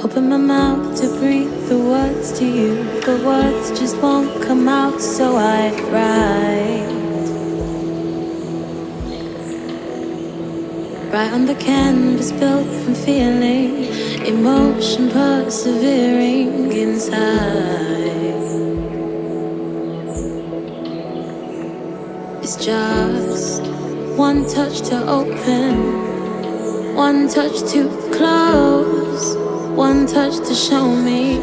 Open my mouth to breathe the words to you, but words just won't come out, so I write. Write on the canvas built from feeling, emotion persevering inside. It's just one touch to open, one touch to close, one touch to show me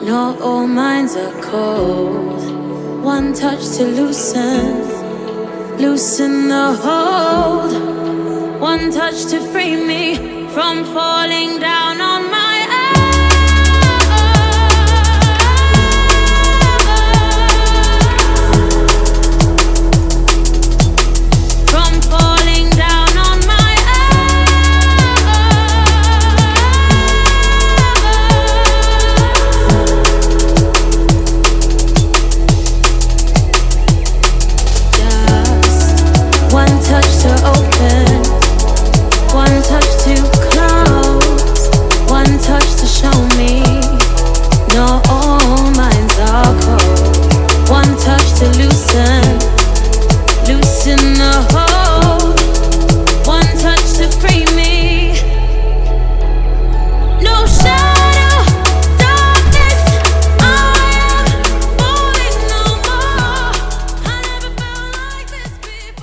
not all minds are cold. One touch to loosen the hold. One touch to free me from falling down on my loosen the whole.